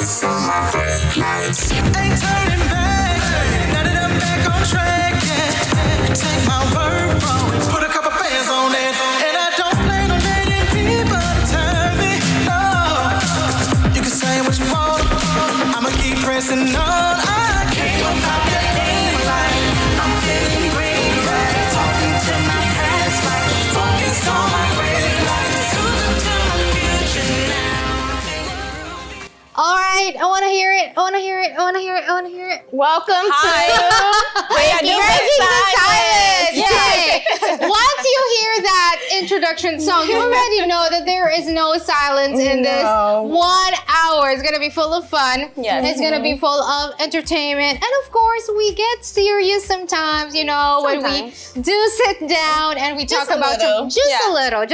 focus on my brake lights. Ain't turning back, now that I'm back on track, yeah. Take my word from it, put a couple bands on it, and I don't plan on letting people turn me, no. You can say what you want, I'ma keep pressing on. I can't go pop that thing like I'm feeling green, right? Talking to my past like focus on my brake lights. Cruising to my future now. All right, I want to hear it. I want to hear it. I want to hear it. I want to hear it. Welcome to Breaking the Silence. Yay. Once you hear that introduction song, you already know that there is no silence in this 1 hour. It's going to be full of fun. Yes. It's going to be full of entertainment. And of course, we get serious sometimes, you know, when we do sit down and we talk about just a little.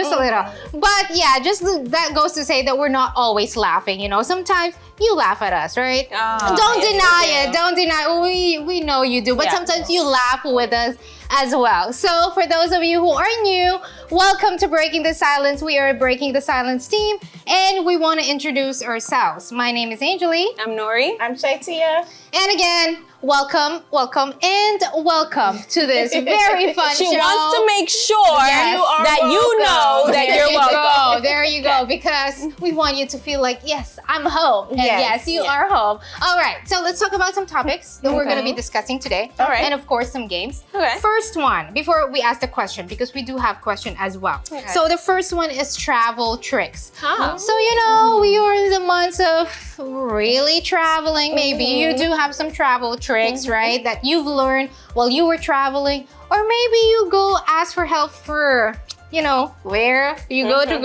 But yeah, just that goes to say that we're not always laughing, you know. Sometimes you laugh at us, right? Don't deny it. Don't deny it. We know you do, but sometimes you laugh with us as well. So for those of you who are new, welcome to Breaking the Silence. We are a Breaking the Silence team, and we want to introduce ourselves. My name is Angeli. I'm Nori. I'm ShyTia. And again, welcome to this very fun show. She wants to make sure that you know that you're welcome. There you go, because we want you to feel like, yes, I'm home. And yes, you are home. All right, so let's talk about some topics that we're going to be discussing today. All right. And of course, some games. Okay. First one, before we ask the question, because we do have question as well. Okay. So the first one is travel tricks. So, you know, we are in the months of really traveling. Maybe you do have some travel tricks, right, that you've learned while you were traveling, or maybe you go ask for help for, you know, where you go to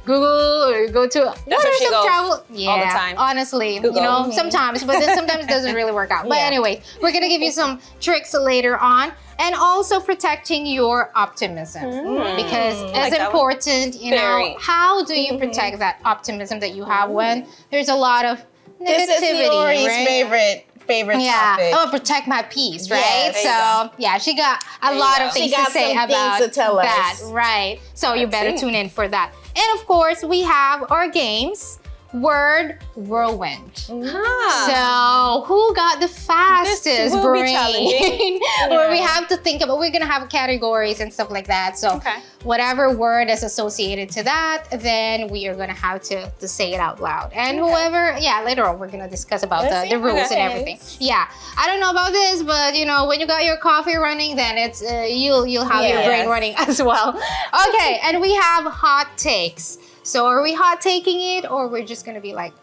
Google, or you go to That's where she goes travel all the time. Honestly, Google. you know, sometimes, but then sometimes it doesn't really work out. But anyway, we're gonna give you some tricks later on. And also protecting your optimism, because it's important, you know, how do you protect that optimism that you have when there's a lot of negativity? This is Nori's favorite topic. I want to protect my peace, right? Yes, so yeah, she got a lot of things to say about to tell that, us. right? So you better tune in for that. And of course, we have our games. Word Whirlwind. So who got the fastest brain? Where we have to think about, we're gonna have categories and stuff like that. So whatever word is associated to that, then we are gonna have to say it out loud. And whoever, later on we're gonna discuss about the rules and everything. Yeah, I don't know about this, but you know, when you got your coffee running, then it's you'll have your brain running as well. Okay, and we have hot takes. So are we hot taking it, or we're just gonna be like,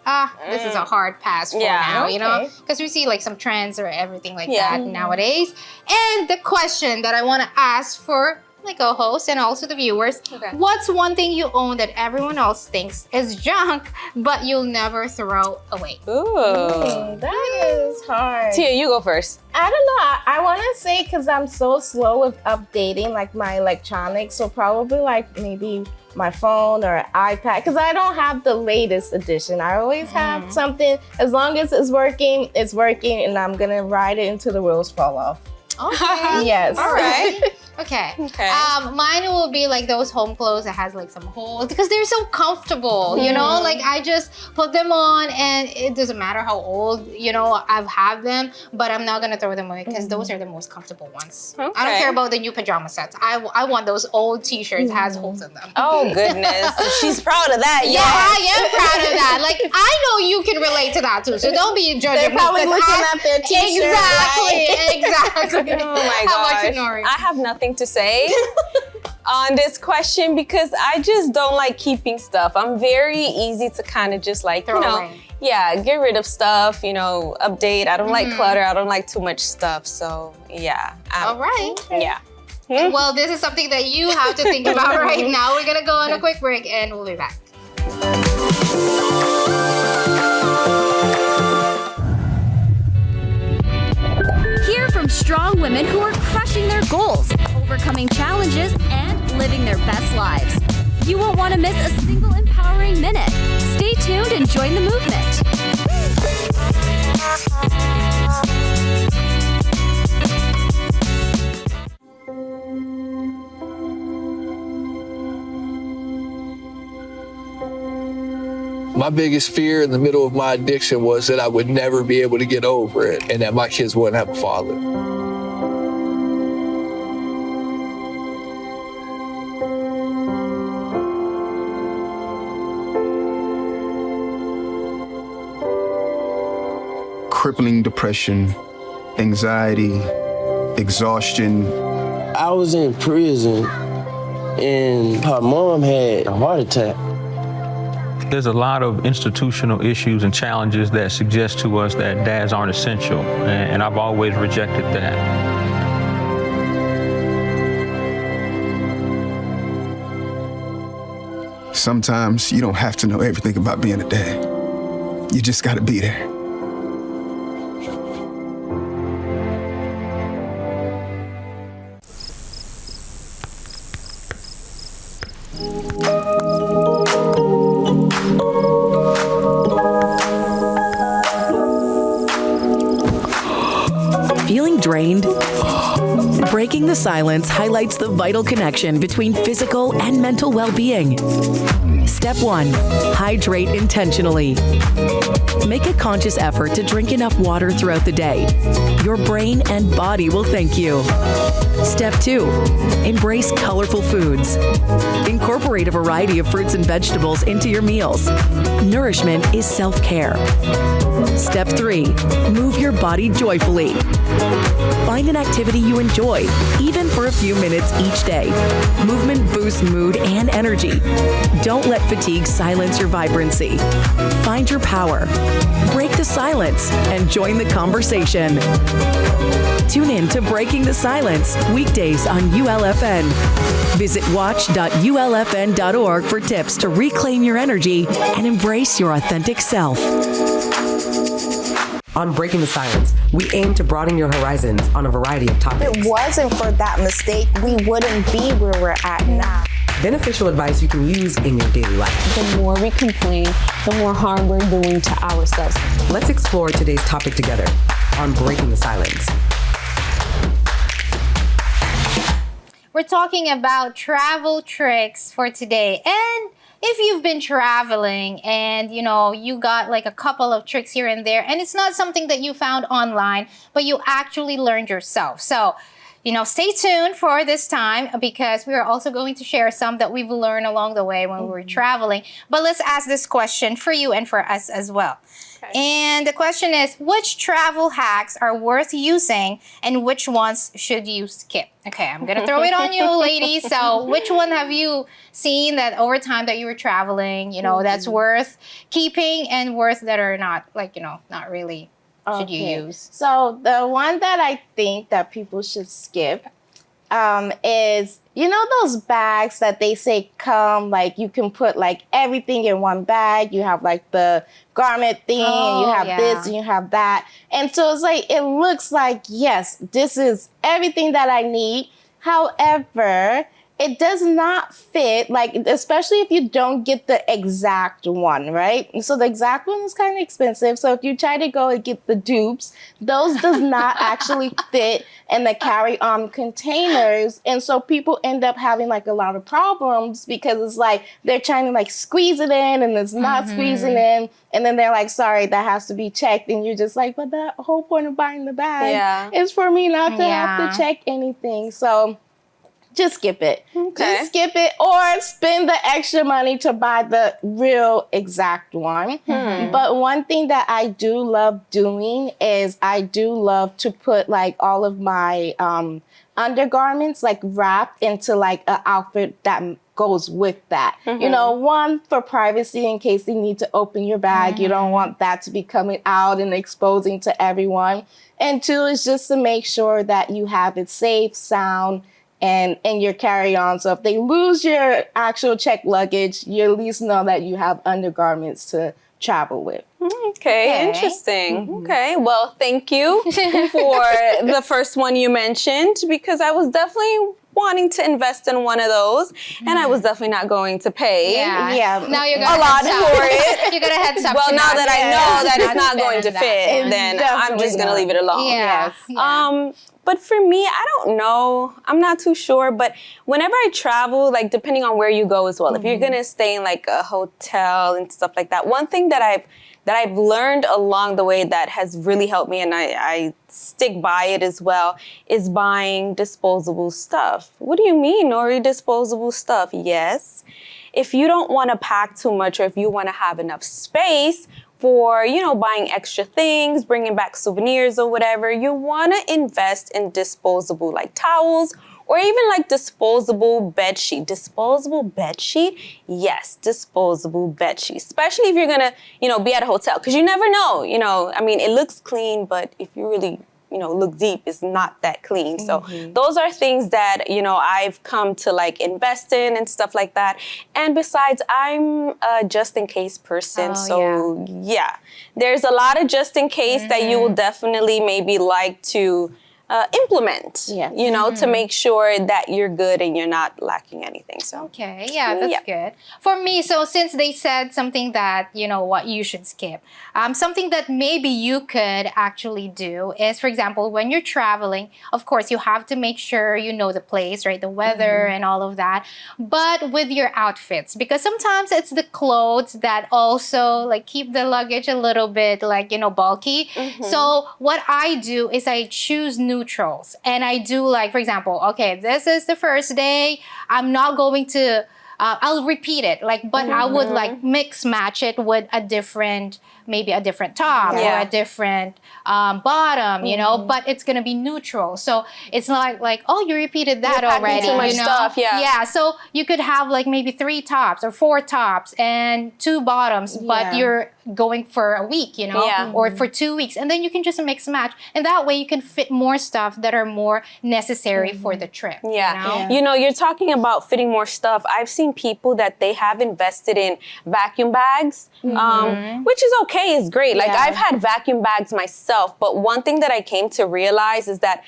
this is a hard pass for now, you know? Because we see like some trends or everything like that nowadays. And the question that I wanna ask for my co-host and also the viewers, what's one thing you own that everyone else thinks is junk, but you'll never throw away? That is hard. Tia, you go first. I don't know. I want to say, because I'm so slow with updating like my electronics, so probably like maybe my phone or iPad, because I don't have the latest edition. I always have something, as long as it's working, and I'm gonna ride it until the wheels fall off. Okay. Yes. All right. Okay. Mine will be like those home clothes that has like some holes, because they're so comfortable, you know? Like I just put them on and it doesn't matter how old, you know, I've had them, but I'm not gonna throw them away because those are the most comfortable ones. I don't care about the new pajama sets. I want those old t-shirts that has holes in them. Oh goodness. She's proud of that. Yeah, I am proud of that. Like I know you can relate to that too, so don't be judging me. They're probably looking at their t-shirt. Exactly. Oh my gosh. How about you, Nori? I have nothing to say on this question because I just don't like keeping stuff. I'm very easy to kind of just like, throw away. Get rid of stuff, you know, update. I don't like clutter. I don't like too much stuff. So yeah. All right. Yeah. Well, this is something that you have to think about right now. We're gonna go on a quick break and we'll be back. Hear from strong women who are crushing their goals, overcoming challenges, and living their best lives. You won't want to miss a single empowering minute. Stay tuned and join the movement. My biggest fear in the middle of my addiction was that I would never be able to get over it and that my kids wouldn't have a father. Crippling depression, anxiety, exhaustion. I was in prison and her mom had a heart attack. There's a lot of institutional issues and challenges that suggest to us that dads aren't essential, and I've always rejected that. Sometimes you don't have to know everything about being a dad. You just gotta be there. Feeling drained? Breaking the Silence highlights the vital connection between physical and mental well-being. Step 1, hydrate intentionally. Make a conscious effort to drink enough water throughout the day. Your brain and body will thank you. Step 2, embrace colorful foods. Incorporate a variety of fruits and vegetables into your meals. Nourishment is self-care. Step 3, move your body joyfully. Find an activity you enjoy, even for a few minutes each day. Movement boosts mood and energy. Don't let fatigue silence your vibrancy. Find your power. Break the silence and join the conversation. Tune in to Breaking the Silence weekdays on ULFN. Visit watch.ulfn.org for tips to reclaim your energy and embrace your authentic self. On Breaking the Silence, we aim to broaden your horizons on a variety of topics. If it wasn't for that mistake, we wouldn't be where we're at now. Beneficial advice you can use in your daily life. The more we complain, the more harm we're doing to ourselves. Let's explore today's topic together on Breaking the Silence. We're talking about travel tricks for today. And if you've been traveling and, you got like a couple of tricks here and there, and it's not something that you found online, but you actually learned yourself. So, stay tuned for this time because we are also going to share some that we've learned along the way when we were traveling. But let's ask this question for you and for us as well. Okay. And the question is, which travel hacks are worth using and which ones should you skip? Okay, I'm going to throw it on you, ladies. So which one have you seen that over time that you were traveling, that's worth keeping and worth that are not, not really should you use? So the one that I think that people should skip is, those bags that they say come, you can put everything in one bag. You have the garment thing and you have this and you have that. And so it's it looks like, yes, this is everything that I need. However, it does not fit, especially if you don't get the exact one, right? So the exact one is kind of expensive. So if you try to go and get the dupes, those does not actually fit in the carry-on containers. And so people end up having a lot of problems because it's they're trying to squeeze it in and it's not squeezing in. And then they're sorry, that has to be checked. And you're just but the whole point of buying the bag is for me not to have to check anything. So just skip it. Okay. Just skip it or spend the extra money to buy the real exact one. But one thing that I do love doing is I do love to put all of my undergarments wrapped into an outfit that goes with that. One, for privacy in case they need to open your bag. You don't want that to be coming out and exposing to everyone. And two is just to make sure that you have it safe, sound, and your carry-on. So if they lose your actual checked luggage, you at least know that you have undergarments to travel with. Okay, interesting. Okay, well, thank you for the first one you mentioned because I was definitely wanting to invest in one of those, and I was definitely not going to pay Now you're a lot for it. You're gonna head up. Well, now that I know that it's not going to that. fit, then I'm just gonna leave it alone. Yeah. But for me, I don't know. I'm not too sure. But whenever I travel, like depending on where you go as well, if you're gonna stay in like a hotel and stuff like that, one thing that I've learned along the way that has really helped me, and I stick by it as well, is buying disposable stuff. What do you mean, Nori? Disposable stuff? Yes. If you don't want to pack too much, or if you want to have enough space for, buying extra things, bringing back souvenirs or whatever, you want to invest in disposable like towels, or even like disposable bed sheet. Disposable bed sheet? Yes, disposable bed sheet. Especially if you're gonna, be at a hotel, because you never know. I mean, it looks clean, but if you really look deep, it's not that clean. So those are things that, I've come to like invest in and stuff like that. And besides, I'm a just in case person. There's a lot of just in case that you will definitely maybe like to implement, to make sure that you're good and you're not lacking anything. So okay, that's good. For me, so since they said something that, what you should skip, something that maybe you could actually do is, for example, when you're traveling, of course, you have to make sure you know the place, right? The weather and all of that. But with your outfits, because sometimes it's the clothes that also like keep the luggage a little bit like, bulky. So what I do is I choose neutrals, and I do like, for example, okay, this is the first day, I'm not going to I'll repeat it, like, but I would like mix match it with maybe a different top or a different bottom, but it's gonna be neutral. So it's not like, oh, you repeated that already. Too much stuff, Yeah, so you could have like maybe 3 tops or 4 tops and 2 bottoms, but you're going for a week, or for 2 weeks, and then you can just mix match, and that way you can fit more stuff that are more necessary for the trip. You're talking about fitting more stuff. I've seen people that they have invested in vacuum bags, which is okay, it's great. Like I've had vacuum bags myself, but one thing that I came to realize is that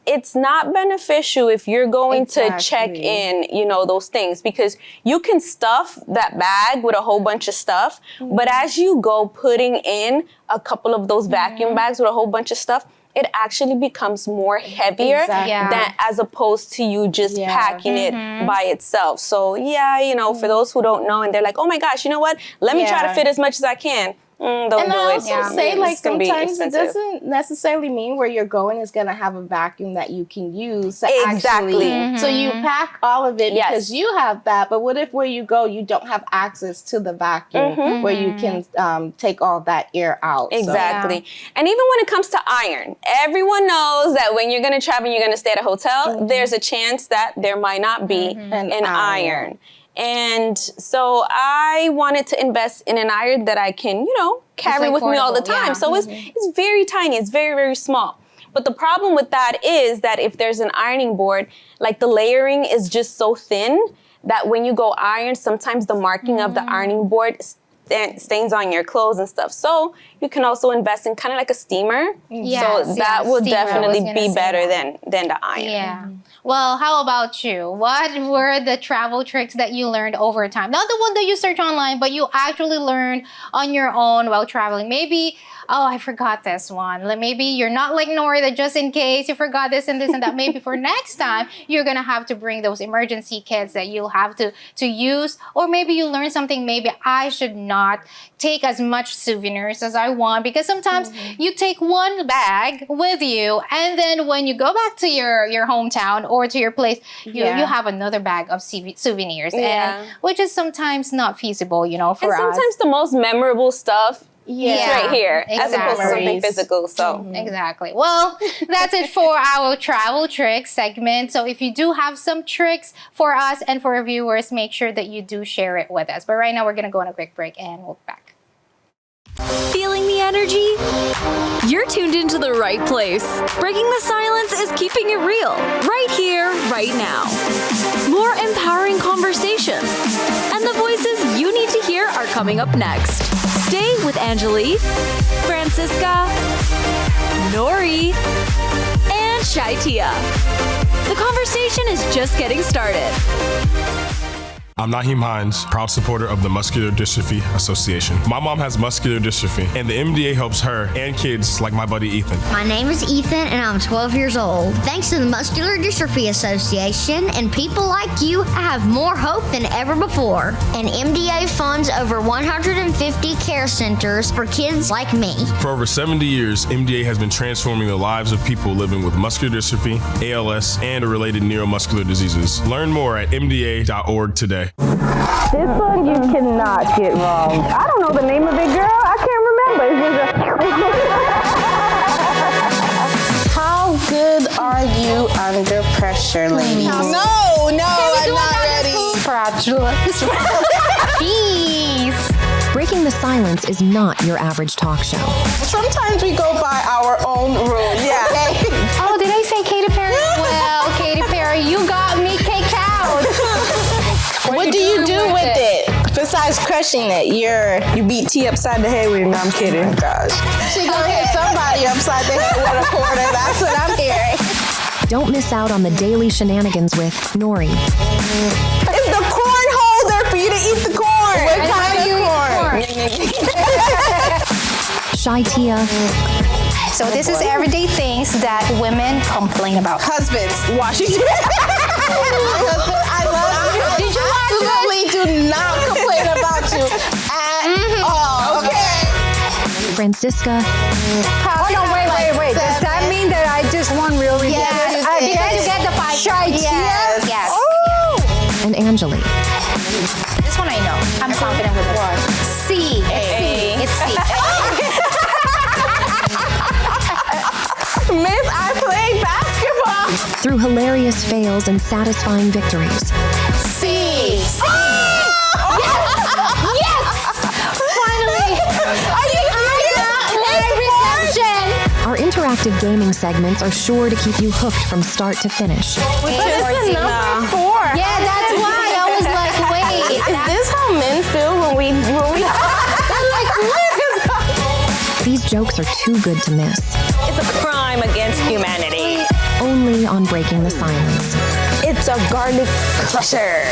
it's not beneficial if you're going to check in, those things, because you can stuff that bag with a whole bunch of stuff, but as you go putting in a couple of those vacuum bags with a whole bunch of stuff, it actually becomes more heavier than as opposed to you just packing it by itself. So for those who don't know and they're like, oh my gosh, you know what? Let me try to fit as much as I can. Don't do it. And I also say, like, sometimes it expensive. doesn't necessarily mean where you're going is going to have a vacuum that you can use. To Exactly. actually, so you pack all of it because you have that, but what if where you go, you don't have access to the vacuum where you can take all that air out? Exactly. And even when it comes to iron, everyone knows that when you're going to travel and you're going to stay at a hotel, there's a chance that there might not be an iron. And so I wanted to invest in an iron that I can, carry with me all the time. So it's very tiny. It's very, very small. But the problem with that is that if there's an ironing board, like the layering is just so thin that when you go iron, sometimes the marking of the ironing board stains on your clothes and stuff. So you can also invest in kind of like a steamer. So that will definitely be better than the iron. Yeah. Well, how about you? What were the travel tricks that you learned over time? Not the one that you search online, but you actually learned on your own while traveling. Maybe, oh, I forgot this one. Like maybe you're not like Nori that just in case you forgot this and this and that. Maybe for next time, you're going to have to bring those emergency kits that you'll have to use. Or maybe you learn something, maybe I should not take as much souvenirs as I want, because sometimes you take one bag with you and then when you go back to your hometown or to your place, you have another bag of souvenirs, and which is sometimes not feasible, for us. Sometimes the most memorable stuff is right here, as opposed to something physical. So exactly. Well, that's it for our travel tricks segment. So if you do have some tricks for us and for our viewers, make sure that you do share it with us. But right now we're gonna go on a quick break and we'll be back. Feeling the energy? You're tuned into the right place. Breaking the silence is keeping it real, right here, right now. More empowering conversations, and the voices you need to hear are coming up next. Stay with Angeli, Francisca, Nori, and and ShyTia. The conversation is just getting started. I'm Naheem Hines, proud supporter of the Muscular Dystrophy Association. My mom has muscular dystrophy, and the MDA helps her and kids like my buddy Ethan. My name is Ethan, and I'm 12 years old. Thanks to the Muscular Dystrophy Association and people like you, I have more hope than ever before. And MDA funds over 150 care centers for kids like me. For over 70 years, MDA has been transforming the lives of people living with muscular dystrophy, ALS, and related neuromuscular diseases. Learn more at mda.org today. This one you cannot get wrong. I don't know the name of it, girl. I can't remember. How good are you under pressure, ladies? No, I'm not ready. Jeez. Breaking the silence is not your average talk show. Sometimes we go by our own rules. Yeah. Oh, did I say Katy Perry? Well, Katy Perry, you got me kicked out. What do you do with it? Besides crushing it, you beat T upside the head with it. No, I'm kidding. Oh, gosh. She gonna hit somebody upside the head with a quarter. That's what I'm hearing. Don't miss out on the daily shenanigans with Nori. It's the corn holder for you to eat the corn. What kind of corn? ShyTia. So this is everyday things that women complain about. Husbands washing. I love you. Did you watch absolutely do not complain about you at all. Okay. Francisca. Oh no, wait. Does that mean that I just won real ridiculous? Yes, because you get the 5. ShyTia? Yes. Oh. And Angeli. This one I know. I'm confident with it. What? C. It's C. Miss, I played basketball. Through hilarious fails and satisfying victories. C. Yes! Finally! Are you reception! Our interactive gaming segments are sure to keep you hooked from start to finish. But it's the number 4. Yeah, that's why I was like, wait. Is this how men feel when we they're like, what is that? These jokes are too good to miss. It's a crime against humanity. Only on Breaking the Silence. It's a garlic crusher.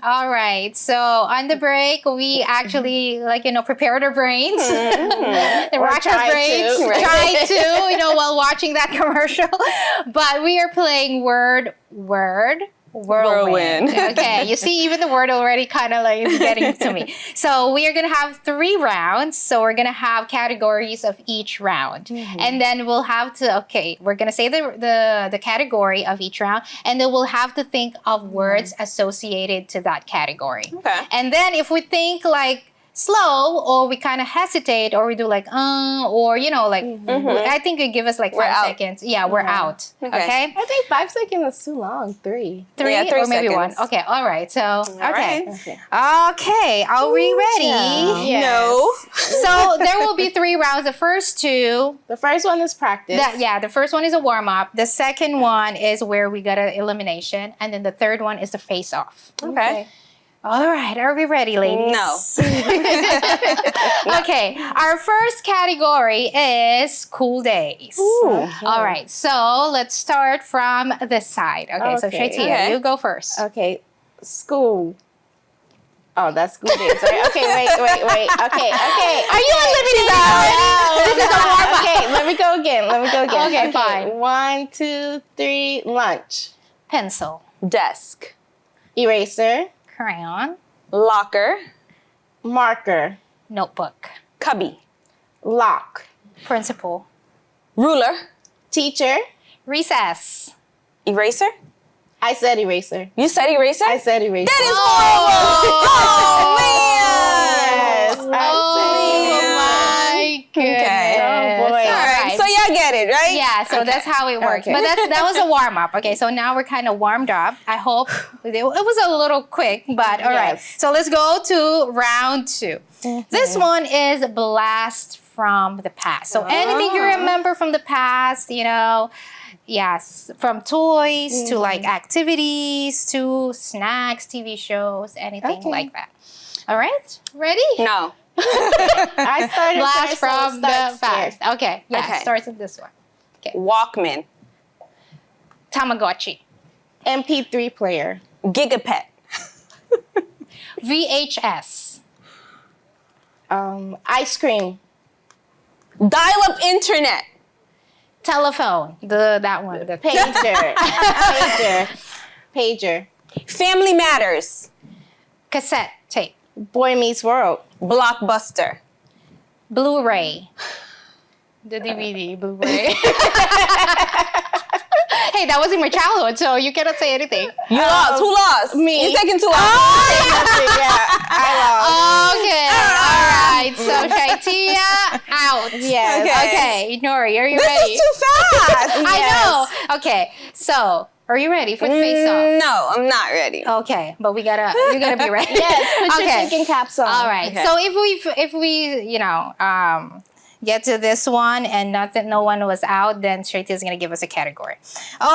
All right. So on the break, we actually prepared our brains. Racked our brains. Tried to, while watching that commercial. But we are playing Whirlwind. Okay, you see, even the word already kind of is getting to me. So we are going to have 3 rounds. So we're going to have categories of each round. And then we'll have to, we're going to say the category of each round. And then we'll have to think of words associated to that category. Okay. And then if we think slow, or we kind of hesitate, or we do I think it give us 5 seconds. Yeah, we're out. Okay. I think 5 seconds is too long. 3. 3 Yeah, 3 or maybe seconds. 1. Okay, all right. So, right. Okay, are we ready? Yes. No. So, there will be 3 rounds. The first 2. The first one is practice. The first one is a warm-up. The second one is where we got an elimination. And then the third one is the face-off. Okay. All right, are we ready, ladies? No. Okay, our first category is cool days. Ooh. All right, so let's start from this side. Okay, so ShyTia, you go first. Okay, school. Oh, that's school days, right? Okay, wait. Okay. Are you eliminating that? This is a warm-up. Okay, let me go again. Okay, fine. 1, 2, 3, lunch. Pencil. Desk. Eraser. Crayon. Locker. Marker. Notebook. Cubby. Lock. Principal. Ruler. Teacher. Recess. Eraser. I said eraser. You said eraser? I said eraser. That is horrible! Oh, man! Yes, my goodness. Okay. Oh, boy. All right, so y'all get it, right? Yeah, so that's how it works. But that was a warm-up. Okay, so now we're kind of warmed up. I hope it was a little quick, but all right. So let's go to round 2. This one is blast from the past. So anything you remember from the past, yes, from toys to activities to snacks, TV shows, anything like that. All right, ready? No. I started Blast first, so from the start past. here. Okay. Yeah. Okay. Starts with this one. Walkman. Tamagotchi. MP3 player. Gigapet. VHS. Ice cream. Dial-up internet. Telephone. That one. The Pager. Pager. Family Matters. cassette tape. Boy Meets World. Blockbuster. Blu-ray. The DVD Blu-ray. Hey, that was in my childhood, so you cannot say anything. You lost. Who lost? Me. You're taking too long. I lost. Okay, all right. So ShyTia out. Yes. Okay, Nori, are you This ready? is too fast. I know. Okay, so are you ready for the face-off? No, I'm not ready. Okay, but you gotta be ready. Yes, put your Okay. thinking caps on. All right. Okay. So if we get to this one and no one was out, then ShyTia is gonna give us a category.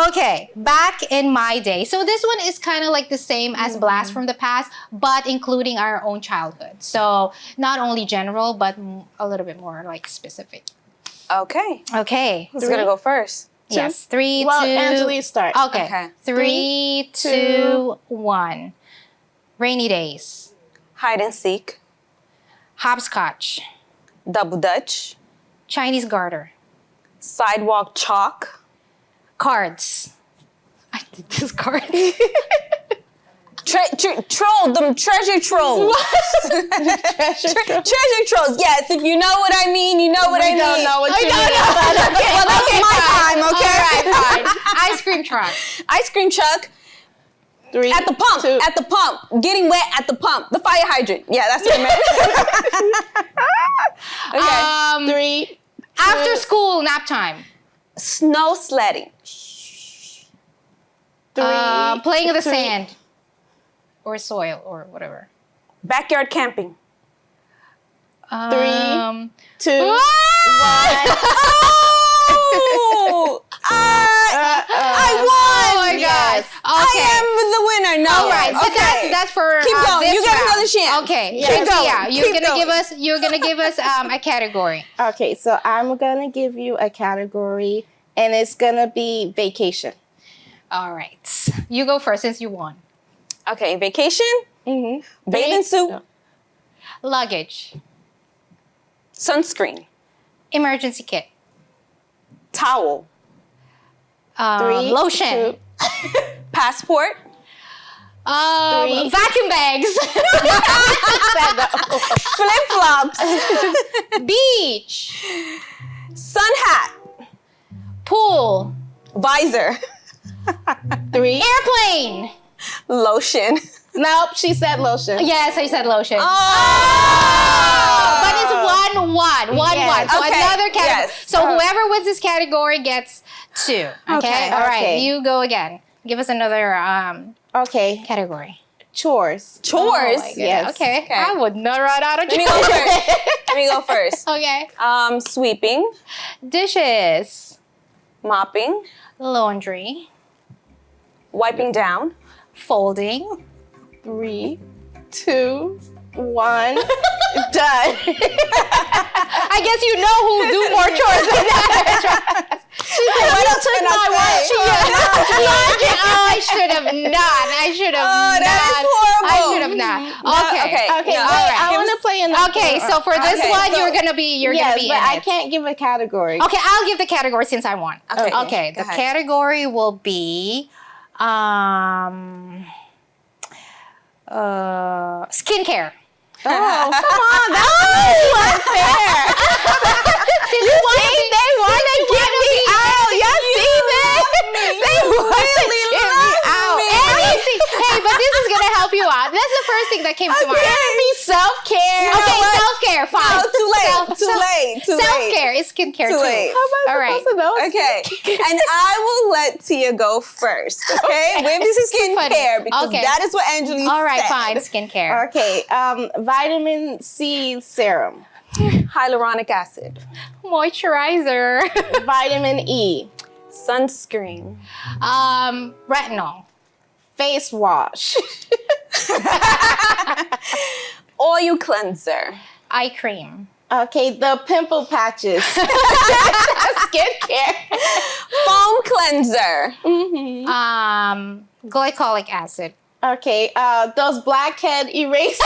Okay, back in my day. So this one is kind of like the same as Blast from the Past, but including our own childhood. So not only general, but a little bit more like specific. Okay. Okay. Who's gonna go first? Yes. 3, 2. Well, Angeli, start. Okay. 3, 2, 1. Rainy days. Hide and seek. Hopscotch. Double dutch. Chinese garter. Sidewalk chalk. Cards. I did this card. Troll, them treasure trolls. Treasure trolls. Yes, if you know what I mean, you know what I mean. don't know what you mean. Okay, well, that was my time, okay? All right, fine. Ice cream truck. Ice cream truck. 3, At the pump. 2. At the pump. Getting wet at the pump. The fire hydrant. Yeah, that's what I meant. Okay. 3. After school nap time. Snow sledding. 3. Playing in the 3. sand. Or soil or whatever. Backyard camping. 3, 2, 1. Oh! I won! Oh my Yes. God. Okay. I am the winner. No. All right, but Okay. that's for Keep going. this You get round. another chance. Okay, Keep going. ShyTia, you're Keep gonna going. give us a category. Okay, so I'm gonna give you a category, and it's gonna be vacation. All right, you go first since you won. Okay, vacation. Mm-hmm. Bathing suit. Luggage. Sunscreen. Emergency kit. Towel. 3, Lotion. 2. Passport. 3. Vacuum bags. Flip flops. Beach. Sun hat. Pool. Visor. 3. Airplane. Lotion. Nope, she said lotion. Yes, I said lotion. Oh! But it's 1-1. 1-1. Yes. So Okay. another category. Yes. So whoever wins this category gets 2. Okay? All right. Okay. You go again. Give us another Okay, category. chores. Chores. Oh my goodness. Yes. Okay. I would not run out of Let me chores. go first. Let me go first. Okay. Sweeping. Dishes. Mopping. Laundry. Wiping down. Folding. 3, 2, 1. Done. I guess you know who do more chores than that. She said, What "You else took can I my say? laundry." Oh, I should have not. I should have not. that is horrible. I should have not. Okay. Okay, No, wait, right. I want to play another. Okay, so for this Okay, one, so- you're gonna be yes, in but I it. can't give a category. Okay, I'll give the category since I won. Okay. Okay, Go the ahead. category will be skincare. Oh, come on, that's unfair. You see, they want to get me out. Y'all see that? They really get me out. Anything. Hey, but this is gonna help you out. That's the first thing that came to mind. Can't be self-care. You know Okay, what? self-care. Fine. No, too late. Too late. Self-care is skincare Too too. late. How am I All right. supposed to know? Okay. And I will let Tia go first, okay? With This is too funny. skincare, because Okay. that is what Angeli All right, said. fine. Skincare. Okay, vitamin C serum, Hyaluronic acid. Moisturizer. vitamin E, Sunscreen. Retinol. face wash, Oil cleanser. eye cream. Okay, the pimple patches. Skincare. Foam cleanser. Glycolic acid. Okay, those blackhead erasers.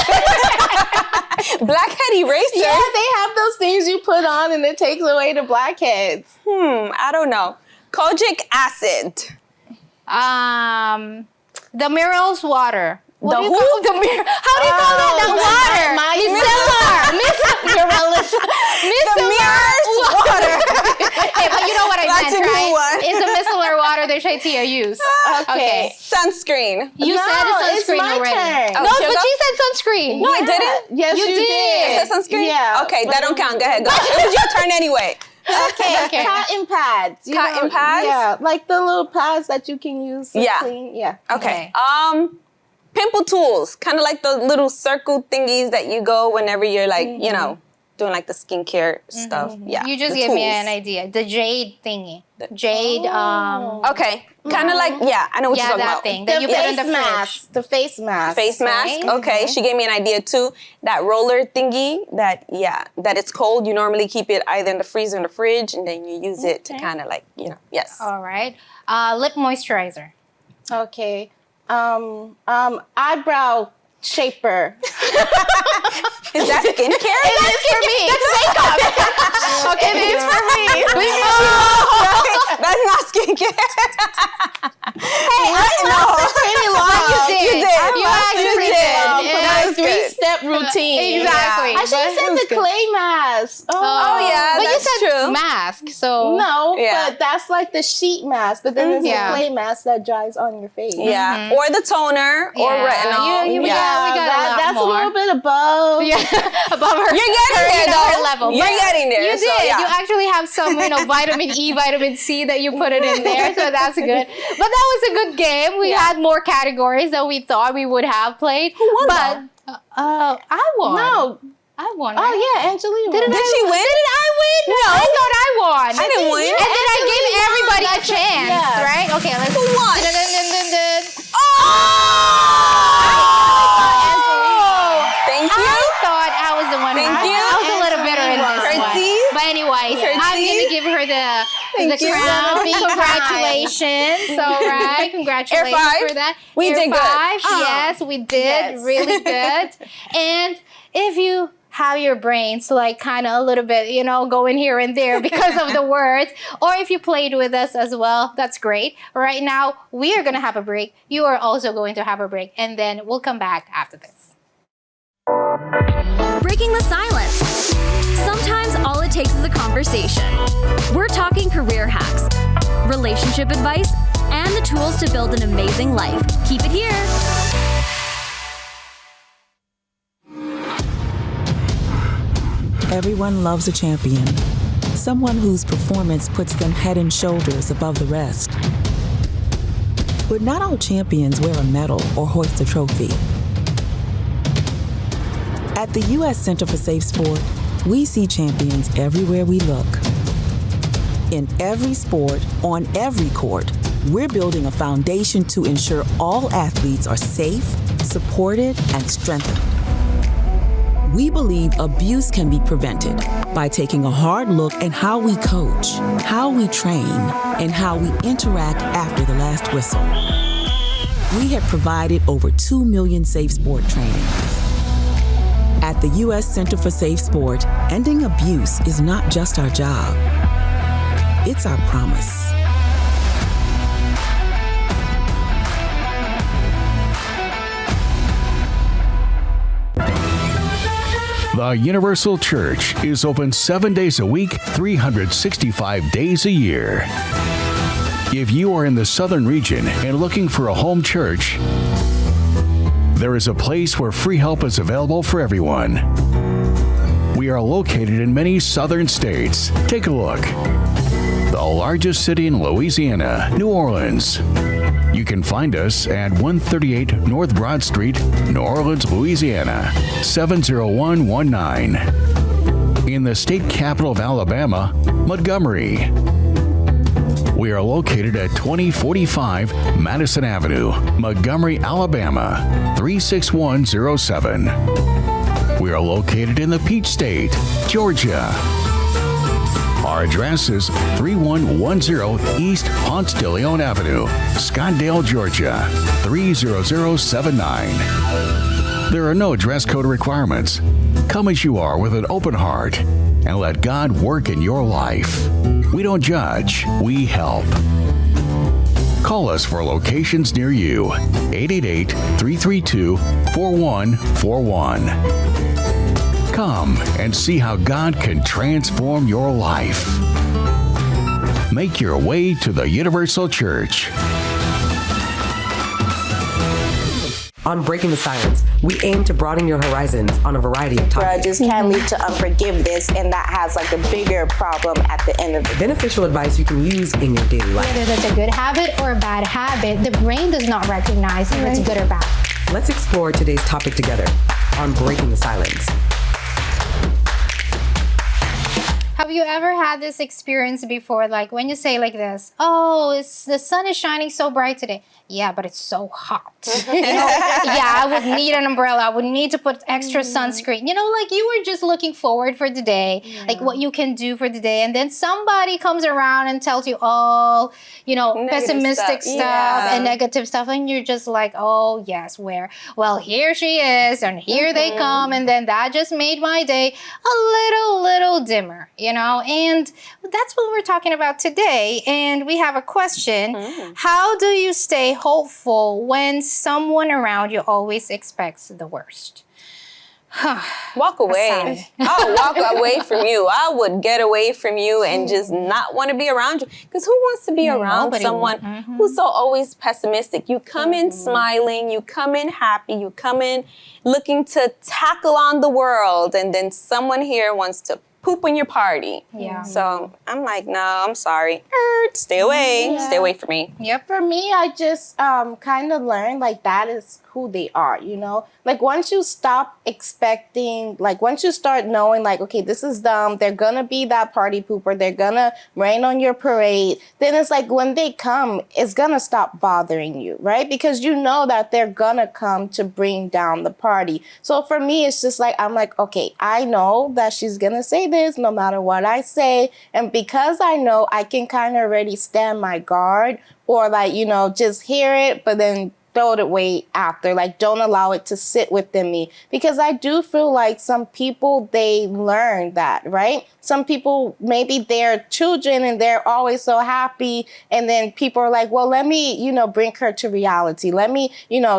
Blackhead erasers? Yeah, they have those things you put on and it takes away the blackheads. I don't know. Kojic acid. The minerals water. The who? How do you call that? The water. Micellar water. Hey, but you know what I That's meant, a new right? one. It's the micellar water that ShyTia use. Okay. Sunscreen. You said sunscreen already. turn. No, but she said sunscreen. No, I didn't. Yes, you did. I said sunscreen? Yeah. Okay, that don't count. Go ahead. Go. It was your turn anyway. Okay. Cotton pads. Cotton pads? Yeah, like the little pads that you can use to clean. Yeah. Okay. Pimple tools, kind of like the little circle thingies that you go whenever you're like, you know, doing like the skincare stuff. Yeah. You just the gave me tools. an idea. The jade thingy. Jade. Okay. Kind of like, yeah, I know what you're talking that about. thing that you put in the fridge. The face mask. Face mask. Okay. She gave me an idea too. That roller thingy that it's cold. You normally keep it either in the freezer or in the fridge, and then you use it to kind of like, yes. All right. Lip moisturizer. Okay. Eyebrow shaper. Is that skincare? It is for me. That's makeup. Okay, it is for me. That's not skincare. Hey, no. Pretty long. You did. You actually did. That 3-step routine. Exactly. I should have said the clay mask. Oh yeah, but that's you said true. mask, so No, but that's like the sheet mask. But then there's a clay mask that dries on your face. Yeah, or the toner, or retinol. We got that's more. a little bit above. Above her. You're getting there, though. Level. You're getting there. You so, did. yeah. You actually have some, vitamin E, vitamin C that you put it in there, so that's good. But that was a good game. We had more categories than we thought we would have played. Who won? But I won. No. I won. Oh yeah, Angeli won. Did she win? Did I win? No, I thought I won. I didn't win. And then I gave everybody a chance, right? Okay, let's. Who won? Thank you. I thought I was the one. Thank you. I was a little bitter in this one. But anyways, I'm gonna give her the you. crown. Congratulations. All right, congratulations Air 5. for that. We Air did good. 5. Yes, we did really good. And if you have your brains like kind of a little bit, going here and there because of the words, or if you played with us as well, that's great. Right now, we are going to have a break. You are also going to have a break, and then we'll come back after this. Breaking the silence. Sometimes all it takes is a conversation. We're talking career hacks, relationship advice, and the tools to build an amazing life. Keep it here. Everyone loves a champion, someone whose performance puts them head and shoulders above the rest. But not all champions wear a medal or hoist a trophy. At the U.S. Center for Safe Sport, we see champions everywhere we look. In every sport, on every court, we're building a foundation to ensure all athletes are safe, supported, and strengthened. We believe abuse can be prevented by taking a hard look at how we coach, how we train, and how we interact after the last whistle. We have provided over 2 million safe sport trainings. At the U.S. Center for Safe Sport, ending abuse is not just our job. It's our promise. The Universal Church is open 7 days a week, 365 days a year. If you are in the southern region and looking for a home church, there is a place where free help is available for everyone. We are located in many southern states. Take a look. The largest city in Louisiana, New Orleans. You can find us at 138 North Broad Street, New Orleans, Louisiana, 70119. In the state capital of Alabama, Montgomery. We are located at 2045 Madison Avenue, Montgomery, Alabama, 36107. We are located in the Peach State, Georgia. Our address is 3110 East Ponce de Leon Avenue, Scottsdale, Georgia, 30079. There are no dress code requirements. Come as you are with an open heart and let God work in your life. We don't judge, we help. Call us for locations near you. 888-332-4141. Come and see how God can transform your life. Make your way to the Universal Church. On Breaking the Silence, we aim to broaden your horizons on a variety of topics. Grudges can lead to unforgiveness, and that has like a bigger problem at the end of it. Beneficial advice you can use in your daily life. Whether that's a good habit or a bad habit, the brain does not recognize if it's good or bad. Let's explore today's topic together on Breaking the Silence. Have you ever had this experience before, like when you say like this, oh, the sun is shining so bright today. Yeah, but it's so hot. I would need an umbrella. I would need to put extra sunscreen. Like you were just looking forward for the day, like what you can do for the day. And then somebody comes around and tells you all, Negative pessimistic stuff and negative stuff. And you're just like, oh, yes, where? Well, here she is and here they come. And then that just made my day a little dimmer, And that's what we're talking about today. And we have a question. How do you stay hopeful when someone around you always expects the worst? Walk away. I'll walk away from you. I would get away from you and just not want to be around you. Because who wants to be around someone who's so always pessimistic? You come in smiling, you come in happy, you come in looking to tackle on the world, and then someone here wants to poop on your party. Yeah. So I'm like, no, I'm sorry. Stay away. Stay away from me. Yep. For me, I just kind of learned like that is who they are, Like once you stop expecting, like once you start knowing like, okay, this is them, they're gonna be that party pooper, they're gonna rain on your parade, then it's like when they come, it's gonna stop bothering you, right? Because you know that they're gonna come to bring down the party. So for me, it's just like, I'm like, okay, I know that she's gonna say this no matter what I say. And because I know, I can kind of already stand my guard or like, just hear it, but then throw it away after. Like, don't allow it to sit within me. Because I do feel like some people, they learn that, right? Some people, maybe they're children and they're always so happy. And then people are like, well, let me, bring her to reality. Let me,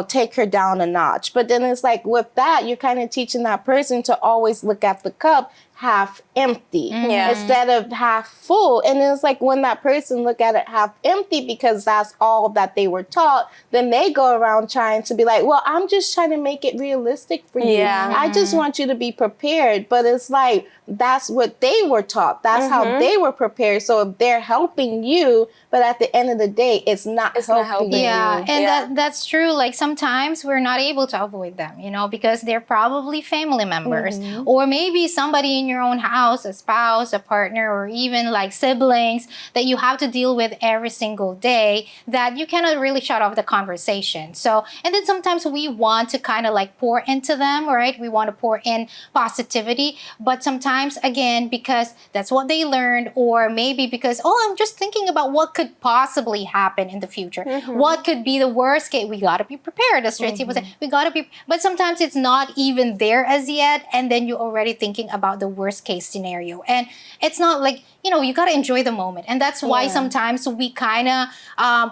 take her down a notch. But then it's like with that, you're kind of teaching that person to always look at the cup half empty instead of half full. And it's like when that person look at it half empty because that's all that they were taught, then they go around trying to be like, well, I'm just trying to make it realistic for you. I just want you to be prepared. But it's like, that's what they were taught. That's how they were prepared. So if they're helping you, but at the end of the day, it's not helping you. And that's true. Like sometimes we're not able to avoid them, because they're probably family members or maybe somebody in your own house, a spouse, a partner, or even like siblings that you have to deal with every single day that you cannot really shut off the conversation. So, and then sometimes we want to kind of like pour into them, right? We want to pour in positivity, but sometimes again, because that's what they learned, or maybe because, I'm just thinking about what could possibly happen in the future. What could be the worst case? We got to be prepared, as ShyTia was saying. We got to be, but sometimes it's not even there as yet. And then you're already thinking about the worst case scenario. And it's not like, you got to enjoy the moment. And that's why sometimes we kind of,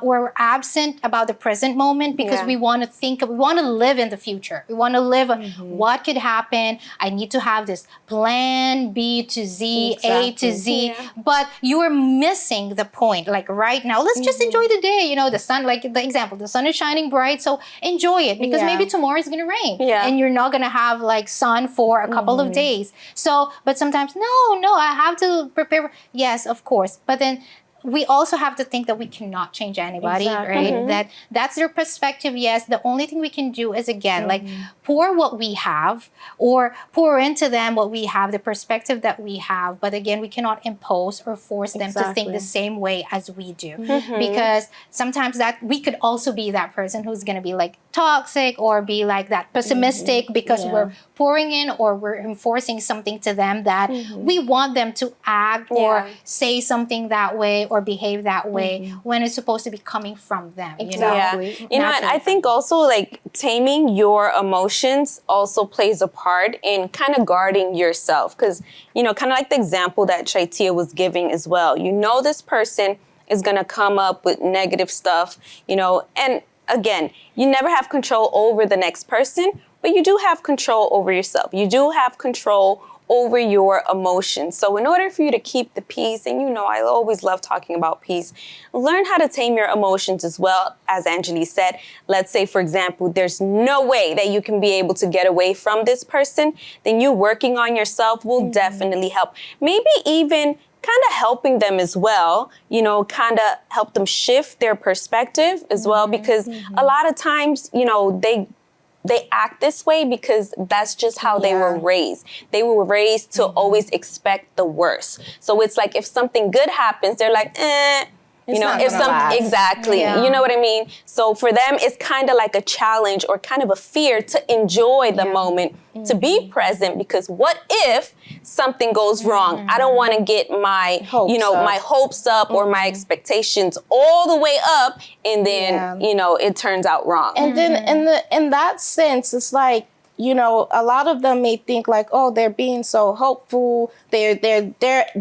we're absent about the present moment because we want to we want to live in the future. We want to live what could happen. I need to have this plan B to Z, A to Z, but you are missing the point. Like right now, let's just enjoy the day. The sun, like the example, the sun is shining bright, so enjoy it because maybe tomorrow is going to rain and you're not going to have like sun for a couple of days. So, but sometimes, no, I have to prepare. Yes, of course. But then we also have to think that we cannot change anybody, right? That's their perspective. Yes, the only thing we can do is again, like pour what we have or pour into them what we have, the perspective that we have. But again, we cannot impose or force them to think the same way as we do. Because sometimes that we could also be that person who's going to be like toxic or be like that pessimistic because we're pouring in or we're enforcing something to them that we want them to act or say something that way or behave that way when it's supposed to be coming from them. Exactly. You know, I think also like taming your emotions also plays a part in kind of guarding yourself. Because, you know, kind of like the example that ShyTia was giving as well. You know, this person is going to come up with negative stuff, you know, and again, you never have control over the next person, but you do have control over yourself. You do have control over your emotions. So in order for you to keep the peace, and you know, I always love talking about peace, learn how to tame your emotions as well. As Angeli said, let's say, for example, there's no way that you can be able to get away from this person, then you working on yourself will definitely help. Maybe even kind of helping them as well, you know, kind of help them shift their perspective as well, because a lot of times, you know, they act this way because that's just how they were raised. They were raised to always expect the worst. So it's like if something good happens, they're like, you know, if something, exactly, you know what I mean? So for them, it's kind of like a challenge or kind of a fear to enjoy the moment, to be present, because what if something goes wrong? I don't want to get my, my hopes up or my expectations all the way up, and then, you know, it turns out wrong. And then in that sense, it's like, you know, a lot of them may think like, oh, they're being so hopeful. They're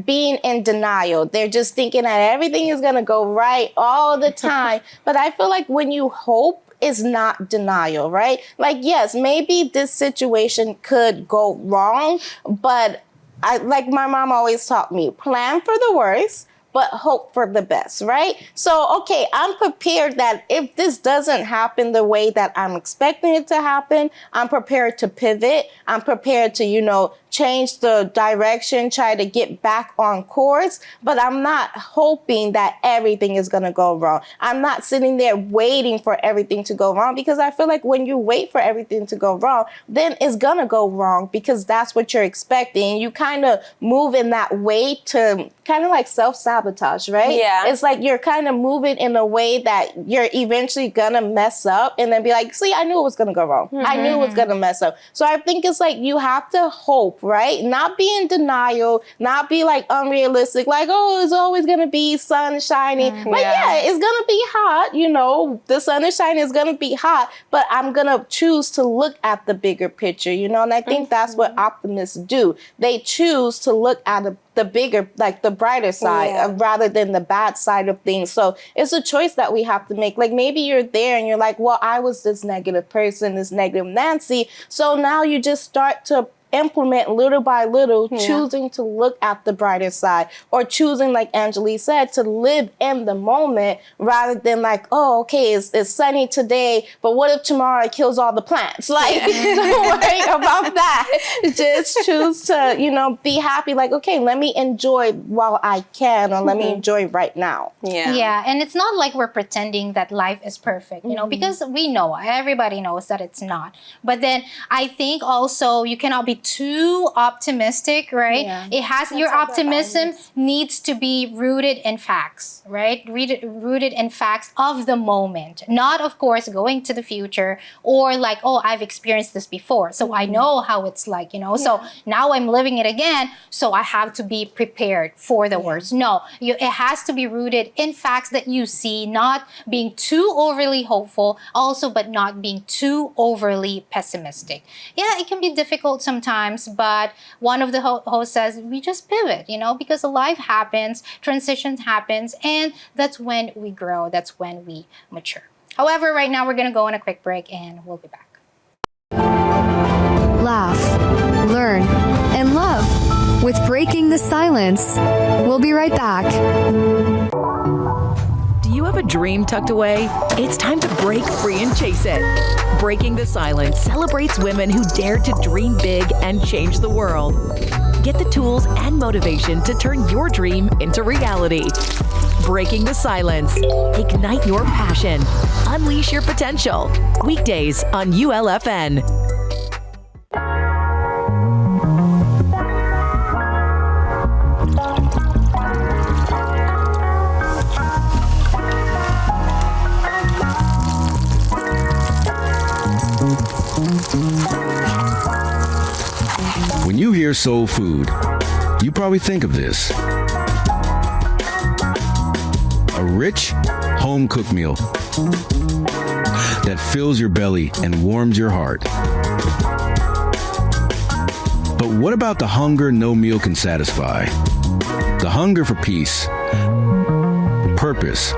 being in denial. They're just thinking that everything is going to go right all the time. But I feel like when you hope, is not denial, right? Like, yes, maybe this situation could go wrong, but like my mom always taught me, plan for the worst, but hope for the best, right? So, okay, I'm prepared that if this doesn't happen the way that I'm expecting it to happen, I'm prepared to pivot. I'm prepared to, you know, change the direction, try to get back on course, but I'm not hoping that everything is going to go wrong. I'm not sitting there waiting for everything to go wrong, because I feel like when you wait for everything to go wrong, then it's going to go wrong because that's what you're expecting. You kind of move in that way to kind of like self-sabotage, right? Yeah. It's like you're kind of moving in a way that you're eventually going to mess up and then be like, see, I knew it was going to go wrong. I knew it was going to mess up. So I think it's like you have to hope, right? Not be in denial, not be like unrealistic, like, oh, it's always going to be sun shining. But yeah, it's going to be hot. You know, the sun is shining, it's going to be hot, but I'm going to choose to look at the bigger picture, you know? And I think that's what optimists do. They choose to look at the bigger, like the brighter side rather than the bad side of things. So it's a choice that we have to make. Like maybe you're there and you're like, well, I was this negative person, this negative Nancy. So now you just start to implement little by little, choosing to look at the brighter side, or choosing, like Angeli said, to live in the moment rather than like, oh, okay, it's sunny today, but what if tomorrow it kills all the plants? Like, don't worry about that. Just choose to, you know, be happy. Like, okay, let me enjoy while I can, or let me enjoy right now. Yeah, and it's not like we're pretending that life is perfect, you know, because we know, everybody knows that it's not. But then I think also you cannot be too optimistic, right? It has, your optimism needs to be rooted in facts, right? Rooted in facts of the moment, not of course going to the future or like, oh, I've experienced this before, so I know how it's like, you know, so now I'm living it again, so I have to be prepared for the worst. No, it has to be rooted in facts that you see, not being too overly hopeful also, but not being too overly pessimistic. Yeah, it can be difficult sometimes, but one of the hosts says we just pivot, you know, because life happens, transitions happens, and that's when we grow, that's when we mature. However, right now we're gonna go on a quick break and we'll be back. Laugh, learn, and love with Breaking the Silence. We'll be right back. Do you have a dream tucked away? It's time to break free and chase it. Breaking the Silence celebrates women who dare to dream big and change the world. Get the tools and motivation to turn your dream into reality. Breaking the Silence. Ignite your passion. Unleash your potential. Weekdays on ULFN. hear soul food, you probably think of this. A rich, home-cooked meal that fills your belly and warms your heart. But what about the hunger no meal can satisfy? The hunger for peace, purpose,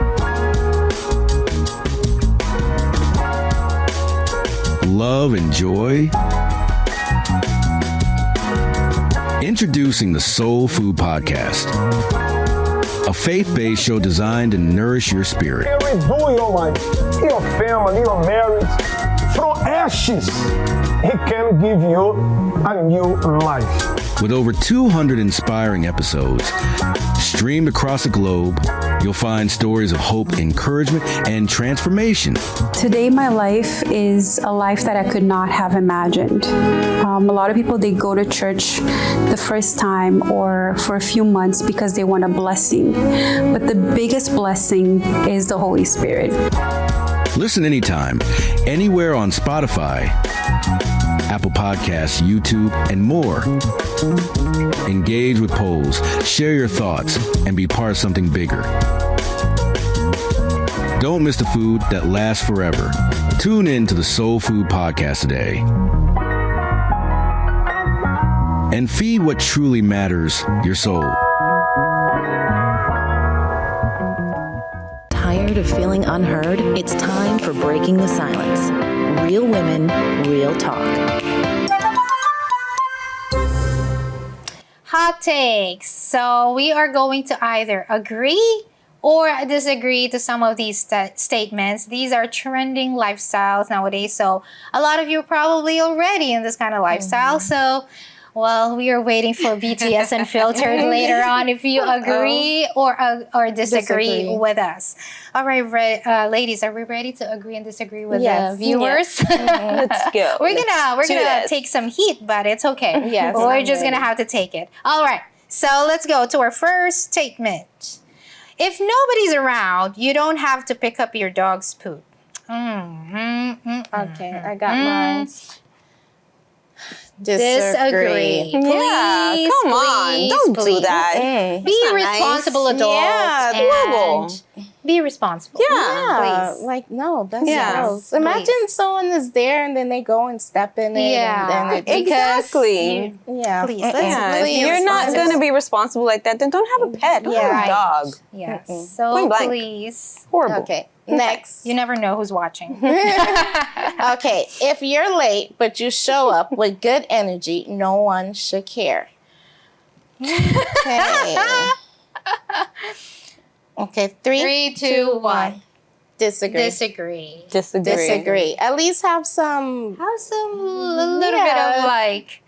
love and joy? Introducing the Soul Food Podcast, a faith-based show designed to nourish your spirit. Redo your life, your family, your marriage. From ashes, He can give you a new life. With over 200 inspiring episodes streamed across the globe, you'll find stories of hope, encouragement, and transformation. Today, my life is a life that I could not have imagined. A lot of people, they go to church the first time or for a few months because they want a blessing. But the biggest blessing is the Holy Spirit. Listen anytime, anywhere on Spotify, Apple Podcasts, YouTube, and more. Engage with polls, share your thoughts, and be part of something bigger. Don't miss the food that lasts forever. Tune in to the Soul Food Podcast today. And feed what truly matters, your soul. Tired of feeling unheard? It's time for Breaking the Silence. Real women, real talk. Hot takes. So we are going to either agree or disagree to some of these statements. These are trending lifestyles nowadays. So a lot of you are probably already in this kind of lifestyle. So, well, we are waiting for BTS Unfiltered later on if you agree or disagree with us. All right, ladies, are we ready to agree and disagree with the viewers? Yes. Let's go. We're gonna take some heat, but it's okay. Yes, we're I'm just ready. gonna have to take it. All right, so let's go to our first statement. If nobody's around, you don't have to pick up your dog's poop. Okay, I got mine. Disagree. Yeah, come on. Don't do that. Be responsible adults. Yeah, and be responsible. Yeah, please. like no, that's Yes, gross. Imagine someone is there and then they go and step in it. Yeah, and then exactly. Yeah, please. If you're not going to be responsible like that, then don't have a pet. Don't have a dog. Yes. So Point blank. please. Horrible. Okay. Next. You never know who's watching. Okay, if you're late but you show up with good energy, no one should care. Okay. Okay, 3, 2, 1. Disagree. Disagree. At least have some a little bit of like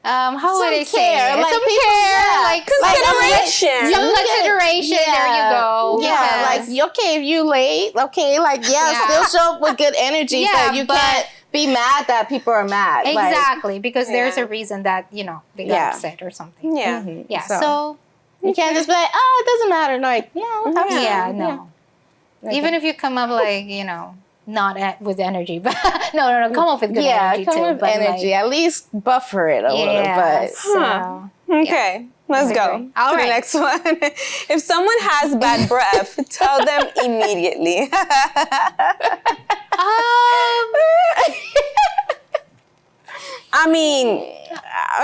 how would I say care, it? like Some people, care, yeah. like Consideration. Some consideration. There you go. Yeah, Because- like okay, if you late, okay, like still show up with good energy, but you can't be mad that people are mad. Exactly, because there's a reason that they got upset or something. Yeah. Yeah. So you can't just be like, oh, it doesn't matter. Like, no. Even if you come up like not with energy, but no, come up with good energy come too. with but energy. At least buffer it a little bit. So, Okay, let's go. All to right. the next one. If someone has bad breath, tell them immediately. I mean,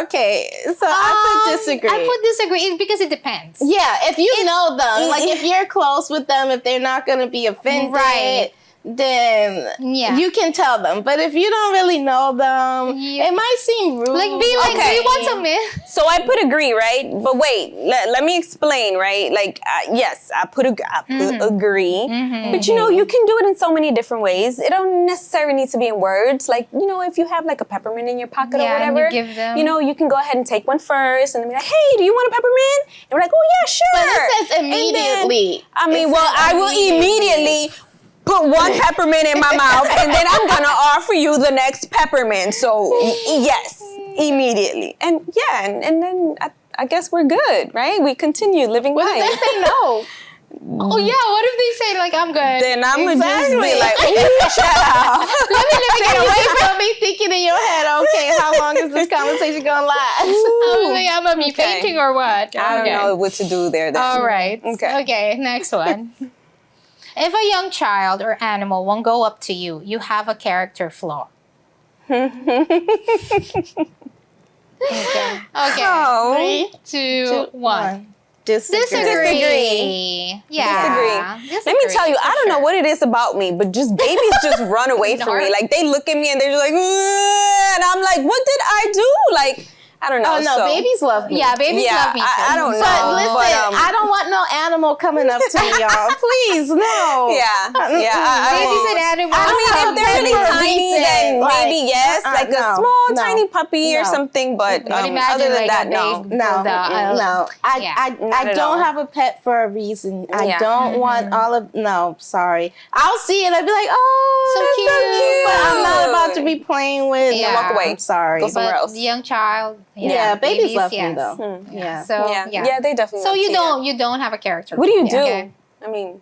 okay, so I put disagree. I put disagree because it depends. Yeah, if you know them, like if you're close with them, if they're not going to be offended, Right. then you can tell them. But if you don't really know them, it might seem rude. Like, be like, do you want some milk? So I put agree, right? But wait, let me explain, right? Like, yes, I put agree. But you can do it in so many different ways. It don't necessarily need to be in words. Like, if you have like a peppermint in your pocket or and whatever, you give them. you can go ahead and take one first and then be like, hey, do you want a peppermint? And we're like, oh yeah, sure. But it says immediately. And then, I will immediately put one peppermint in my mouth and then I'm gonna offer you the next peppermint. So yes, immediately. And and then I guess we're good, right? We continue living life. What if they say no? Oh yeah, what if they say like I'm good? Then I'm gonna just be like, ooh, child. Let me get away from me thinking in your head, okay, how long is this conversation gonna last? I'm gonna be fainting or what? I don't know what to do there then. All right. Okay. Okay, next one. If a young child or animal won't go up to you, you have a character flaw. Okay. Oh. 3, 2, 1. Disagree. Yeah. Let me tell you, I don't know what it is about me, but just babies just run away from me. Like they look at me and they're just like, and I'm like, what did I do? Like, I don't know. Oh, no, babies love me. Yeah, babies love me too. I don't know. But listen, I don't want no animal coming up to me, y'all. Please, no. Babies and animals. I mean, if they're really tiny, then maybe yes, like a small, tiny puppy or something. But other than that, no. I don't have a pet for a reason. I don't want all of. No, sorry. I'll see it. I'll be like, oh, so cute. But I'm not about to be playing with. Yeah. Walk away. I'm sorry. Go somewhere else. The young child. Yeah, babies love me yes. though. Yeah. So yeah, they definitely. So love you don't have a character. What do you do? Okay. I mean,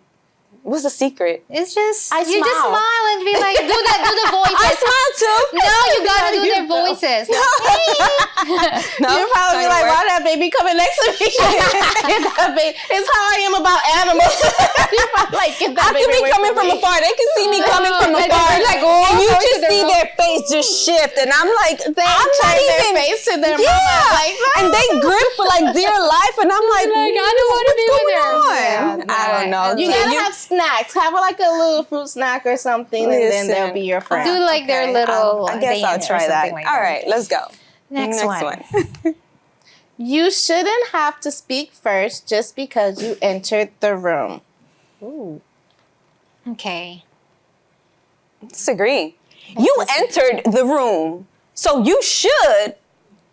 what's the secret? It's just you just smile and be like, do the voices. I smile too. No, you gotta do their voices. No, you're probably like, why that baby coming next to me? It's how I am about animals. You're probably like, get that I could be coming from afar. They can see me coming from afar. Like, and you just see their face just shift, and I'm like, I'm not even their face to their mama. Like, and they grip for like dear life, and I'm like, I don't want to be with her. I don't know. You gotta have snacks. Have like a little fruit snack or something, and then they'll be your friend. Do like their little. I guess I'll try that. Like all right, let's go. Next one. You shouldn't have to speak first just because you entered the room. Ooh. Okay. Disagree. You entered the room, so you should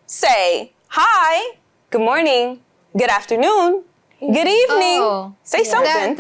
say hi, good morning, good afternoon, good evening. Say something.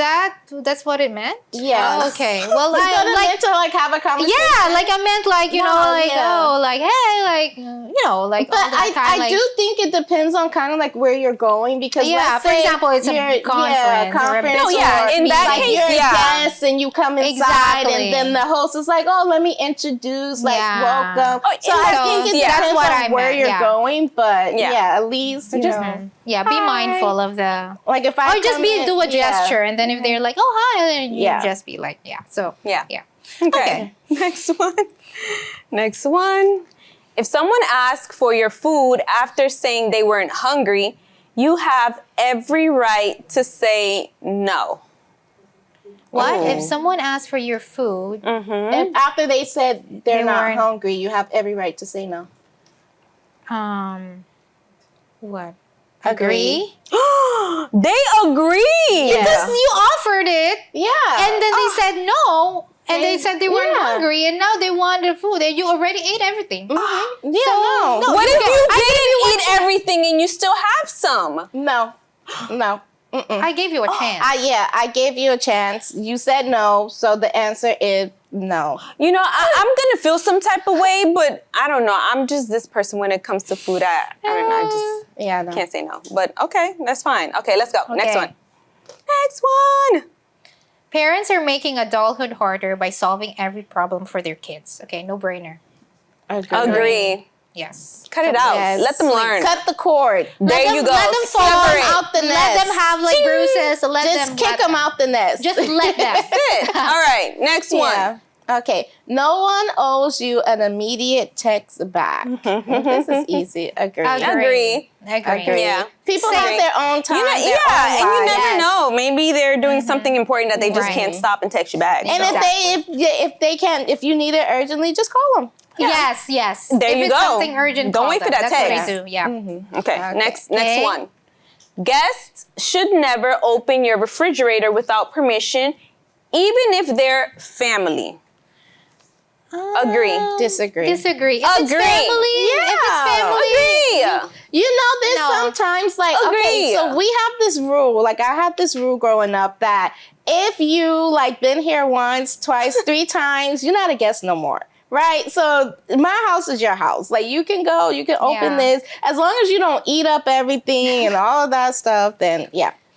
That's what it meant? Yeah. Oh, okay. Well, I meant to like have a conversation. Yeah, like I meant like, you know, like, oh, like, hey, like, you know, like. But I do think it depends on kind of like where you're going because for example, it's a conference. No, yeah, in that case, you're a guest and you come inside and then the host is like, oh, let me introduce, like, welcome. So I think it depends on where you're going, but yeah, at least, you know. Yeah, be mindful of the. Like if I or just do a gesture, and then if they're like, "Oh hi," then you just be like, "Yeah." So yeah. Okay. Next one. If someone asks for your food after saying they weren't hungry, you have every right to say no. What? If someone asks for your food, and after they said they're not hungry, you have every right to say no. What? Agree? They agree. Because you offered it. Yeah. And then they said no. And they said they weren't hungry. And now they wanted food. And you already ate everything. Yeah, so, no. What if you didn't eat everything and you still have some? No. I gave you a chance. I gave you a chance. You said no. So the answer is no. You know, I'm going to feel some type of way, but I don't know. I'm just this person when it comes to food. I don't know. I just can't say no. But okay, that's fine. Okay, let's go. Okay. Next one. Parents are making adulthood harder by solving every problem for their kids. Okay, no brainer. Agree. Yes. Cut it out. Yes. Let them learn. Cut the cord. There you go. Let them fall out the nest. Let them have like bruises. Just kick them out the nest. Just let them. That's it. All right. Next one. Okay. No one owes you an immediate text back. This is easy. Agree. Yeah. People have their own time. And you never know. Maybe they're doing something important that they just can't stop and text you back. And if you need it urgently, just call them. Yeah. Yes. There if you it's go. something urgent, don't wait for that text. That's what I do. Yeah. Okay. Next one. Guests should never open your refrigerator without permission, even if they're family. Agree. Disagree. If Agree. It's family. If it's family. Agree. You know, there's sometimes like, okay, so we have this rule. Like I had this rule growing up that if you like been here once, twice, 3 times, you're not a guest no more. Right? So my house is your house. Like you can go, you can open this. As long as you don't eat up everything and all of that stuff, then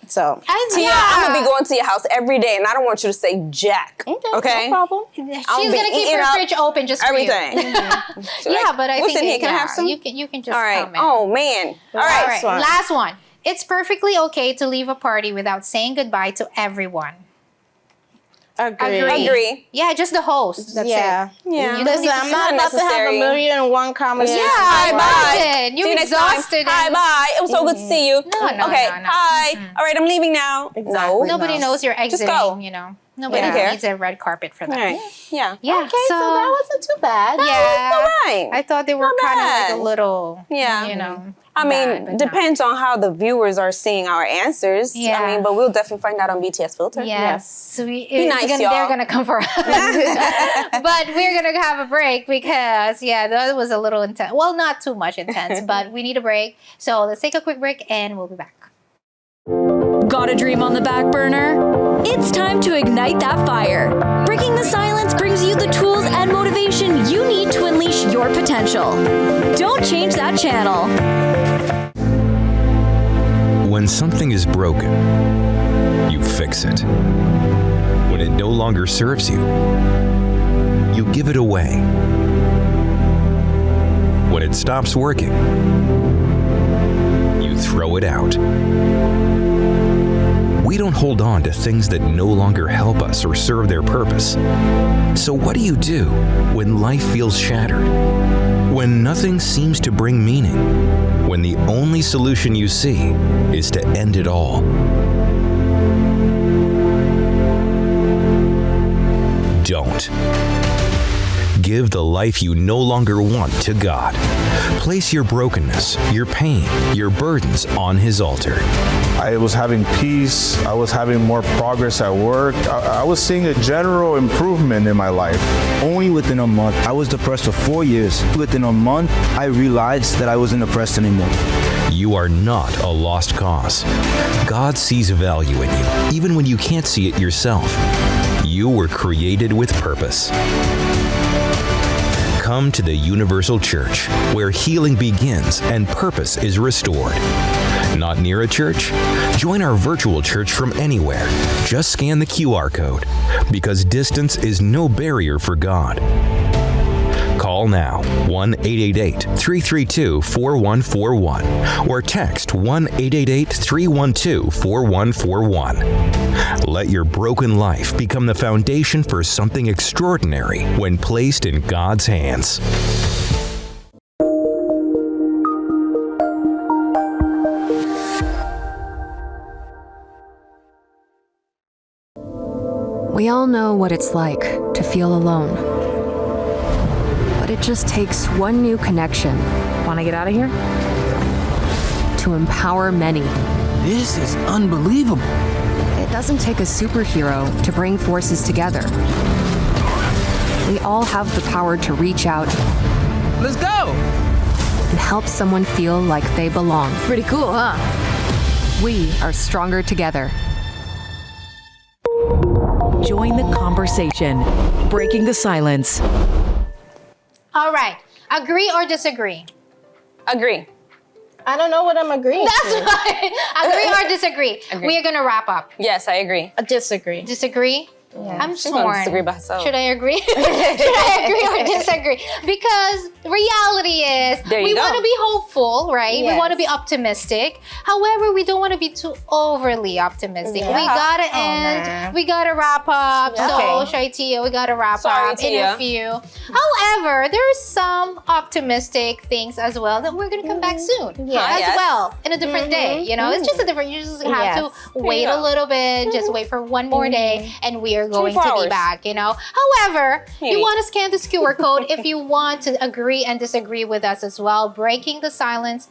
So, Tia, I'm gonna be going to your house every day, and I don't want you to say jack. Okay? No problem. She's gonna keep her fridge open just for everything. you. Yeah, but I think here, can I have some? you can just all right. comment. Oh man. All right. Last one. It's perfectly okay to leave a party without saying goodbye to everyone. Agree. Yeah, just the host. That's it. Yeah. Listen, I'm not about to have a million and one conversation. Yeah, Hi, bye. You See you next exhausted. time. Hi, bye. It was so good to see you. No. Hi. All right, I'm leaving now. No. Nobody knows you're exiting. Just go. You know. Nobody needs a red carpet for that. All right. Yeah. Yeah. Okay, so that wasn't too bad. Yeah. All right. I thought they were kind of like a little. Yeah. You know. I mean, depends on how the viewers are seeing our answers. Yeah. I mean, but we'll definitely find out on BTS Filter. Yes. So Be nice, y'all. they're going to come for us. But we're going to have a break because, that was a little intense. Well, not too much intense, but we need a break. So let's take a quick break and we'll be back. Got a dream on the back burner? It's time to ignite that fire. Breaking the Silence brings you the tools and motivation you need to unleash your potential. Don't change that channel. When something is broken, you fix it. When it no longer serves you, you give it away. When it stops working, you throw it out. We don't hold on to things that no longer help us or serve their purpose. So what do you do when life feels shattered? When nothing seems to bring meaning? When the only solution you see is to end it all? Don't. Give the life you no longer want to God. Place your brokenness, your pain, your burdens on His altar. I was having peace. I was having more progress at work. I was seeing a general improvement in my life. Only within a month. I was depressed for 4 years. Within a month, I realized that I wasn't depressed anymore. You are not a lost cause. God sees value in you, even when you can't see it yourself. You were created with purpose. Come to the Universal Church, where healing begins and purpose is restored. Not near a church? Join our virtual church from anywhere. Just scan the QR code, because distance is no barrier for God. Call now, 1-888-332-4141, or text 1-888-312-4141. Let your broken life become the foundation for something extraordinary when placed in God's hands. We all know what it's like to feel alone. But it just takes one new connection. Want to get out of here? To empower many. This is unbelievable. It doesn't take a superhero to bring forces together. We all have the power to reach out. Let's go! And help someone feel like they belong. Pretty cool, huh? We are stronger together. Join the conversation. Breaking the Silence. All right. Agree or disagree? Agree. I don't know what I'm agreeing That's to. right. Agree or disagree? Agree. We are going to wrap up. Yes, I agree. Disagree. Disagree? Yeah. I'm She's gonna torn. disagree by herself. Should I agree? Should I agree or disagree? Because reality is we want to be hopeful, right? Yes. We want to be optimistic. However, we don't want to be too overly optimistic. Yeah. We gotta end. man. We gotta wrap up. Okay. So, ShyTia, we gotta wrap Sorry, up Tia. in a few. However, there's some optimistic things as well that we're gonna come back soon as Yes. well in a different day. You know, it's just a different. You just have to wait you a go. little bit. Just wait for one more day, and we are going 24 to be hours. back. You know. However, you Hey. want to scan this QR code if you want to agree and disagree with us as well. Breaking the Silence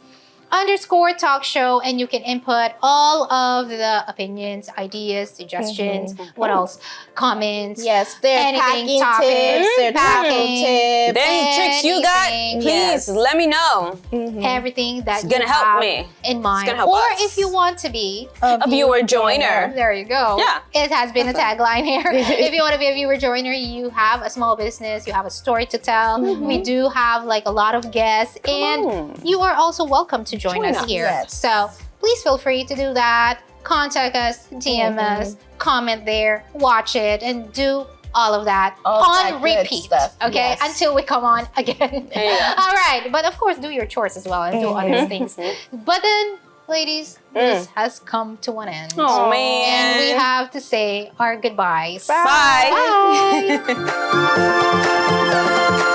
_talk show, and you can input all of the opinions, ideas, suggestions, what else, comments, Yes, their anything, packing topics, tips, their travel packing, tips. Any tricks you got, anything. please let me know. Everything that It's gonna you help have me. in mind, gonna help or us. if you want to be A viewer joiner. there you go. Yeah. It has been a tagline here. If you want to be a viewer joiner, you have a small business, you have a story to tell. We do have like a lot of guests, and you are also welcome to join us here. us. So please feel free to do that. Contact us, DM us, comment there, watch it, and do all of that on repeat. Okay, until we come on again. All right, but of course, do your chores as well and do other things. But then, ladies, this has come to an end. Oh man! And we have to say our goodbyes. Bye. Bye.